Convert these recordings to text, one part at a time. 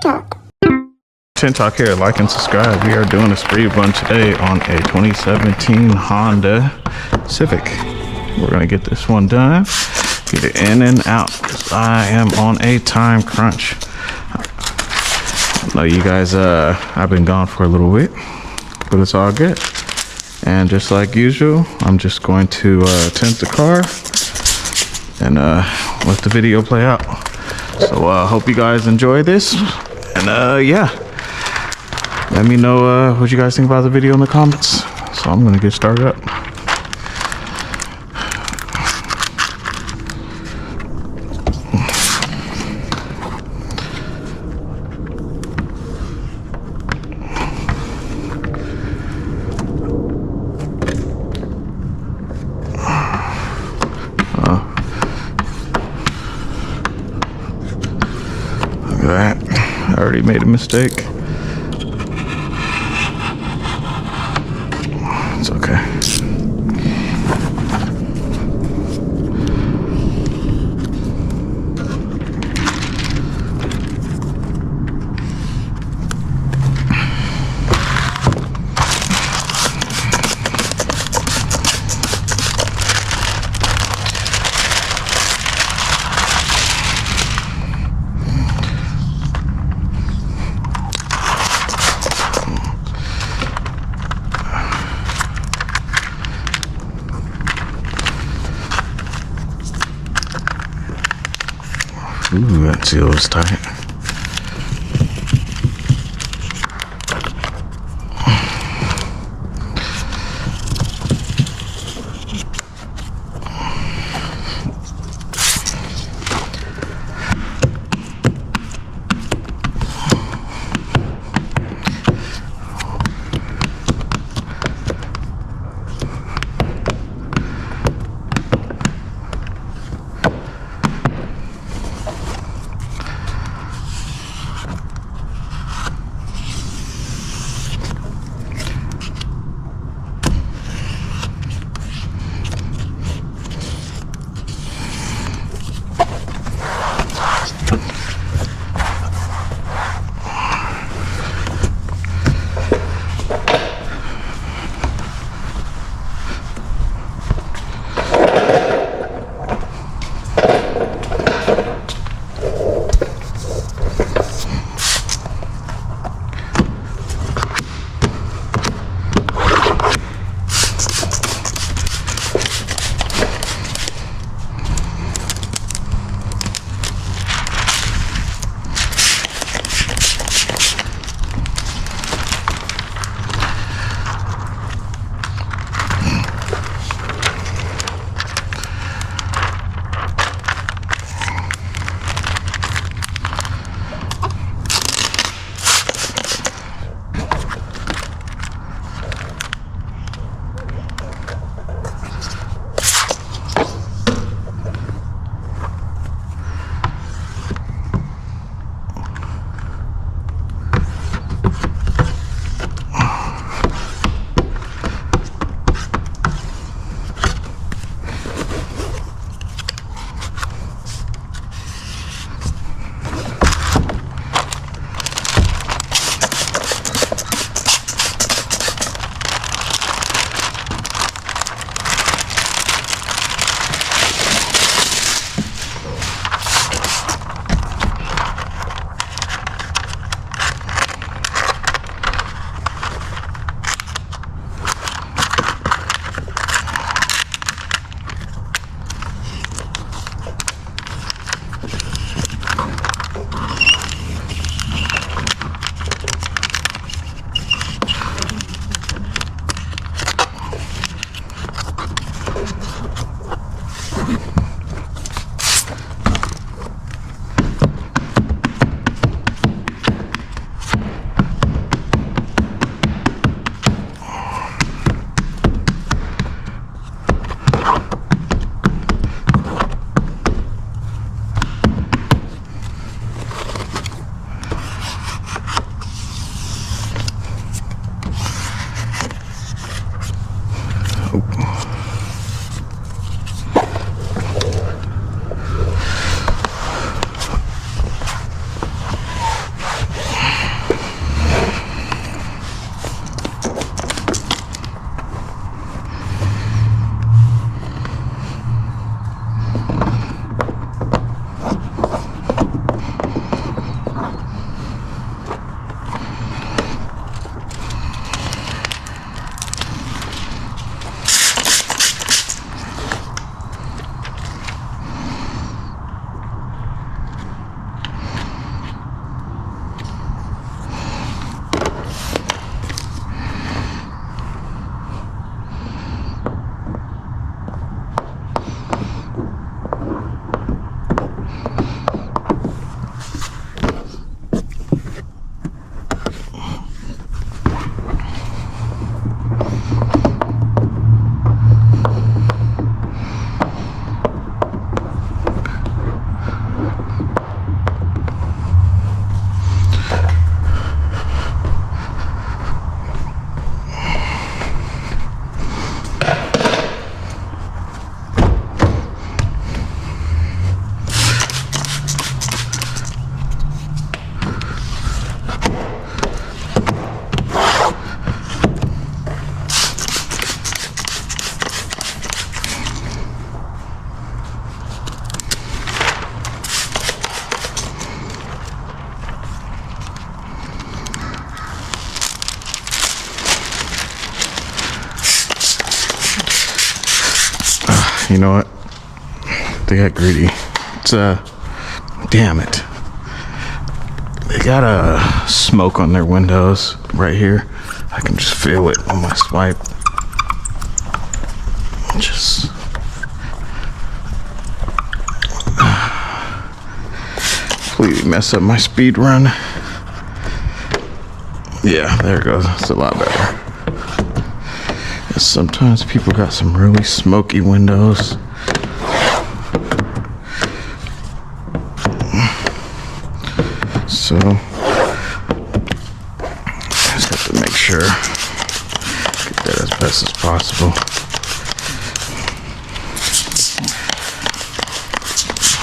Talk. Tint Talk here. Like and subscribe. We are doing a speed run today on a 2017 Honda Civic. We're gonna get this one done, get it in and out, because I am on a time crunch. I know you guys, I've been gone for a little bit, but it's all good. And just like usual, I'm just going to tint the car and let the video play out. So hope you guys enjoy this, and yeah, let me know what you guys think about the video in the comments. So I'm gonna get started up. That I already made a mistake. It's okay. Ooh, that seal is tight. You know what? They got greedy. It's damn it. They got a smoke on their windows right here. I can just feel it on my swipe. Just completely mess up my speed run. Yeah, there it goes. It's a lot better. Sometimes people got some really smoky windows. So just have to make sure get that as best as possible.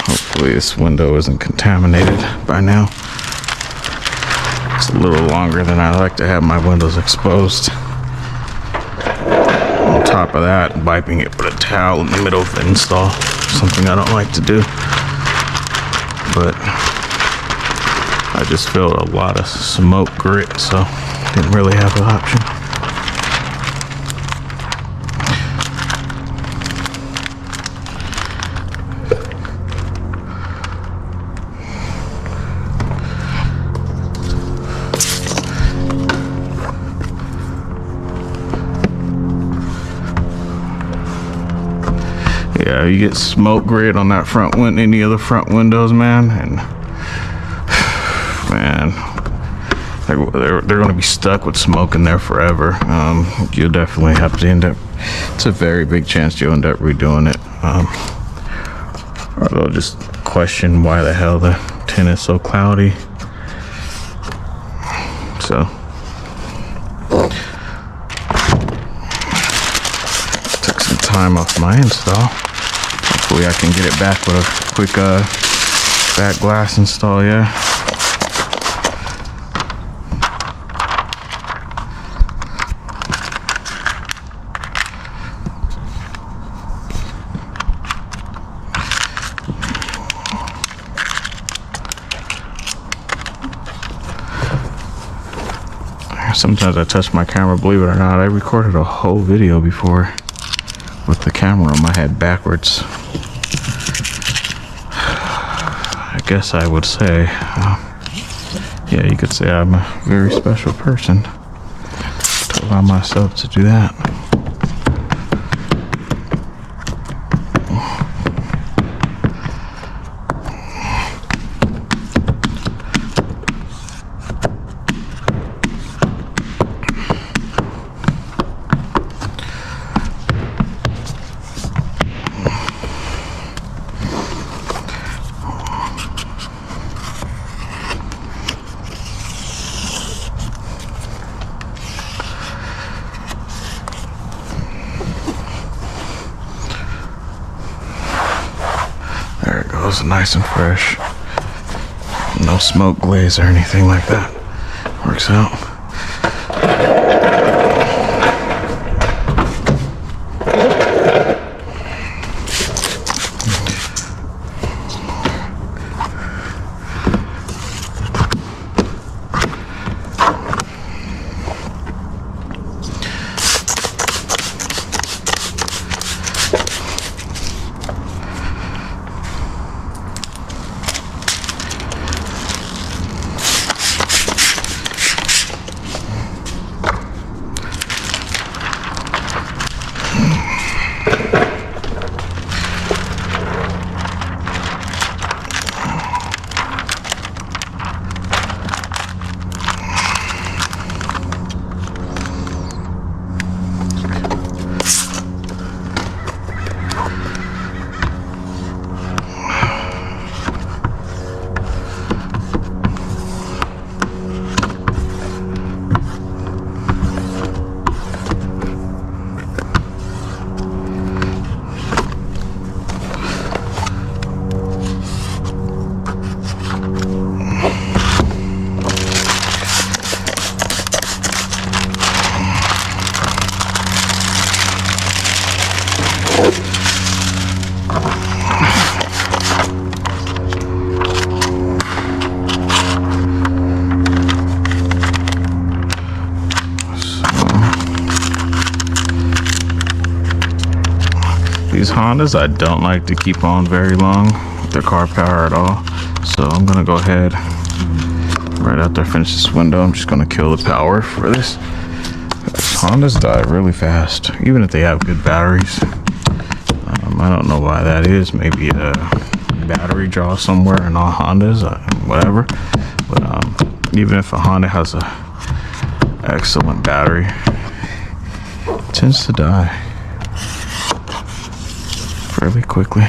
Hopefully this window isn't contaminated by now. It's a little longer than I like to have my windows exposed. On top of that, wiping it with a towel in the middle of the install, something I don't like to do. But I just felt a lot of smoke grit, so didn't really have an option. Yeah, you get smoke grid on that front window, any of the front windows, man, and man, they're going to be stuck with smoke in there forever. You'll definitely have to end up, it's a very big chance you'll end up redoing it, or they'll just question why the hell the tint is so cloudy. So took some time off my install. Hopefully I can get it back with a quick back glass install, yeah. Sometimes I touch my camera, believe it or not. I recorded a whole video before with the camera on my head backwards. I guess I would say, yeah, you could say I'm a very special person to allow myself to do that. There it goes, nice and fresh. No smoke glaze or anything like that. Works out. These Hondas I don't like to keep on very long with their car power at all. So I'm gonna go ahead right after I finish this window. I'm just gonna kill the power for this. Hondas die really fast, even if they have good batteries. I don't know why that is. Maybe a battery draw somewhere in all Hondas, whatever. But even if a Honda has a excellent battery, it tends to die fairly quickly.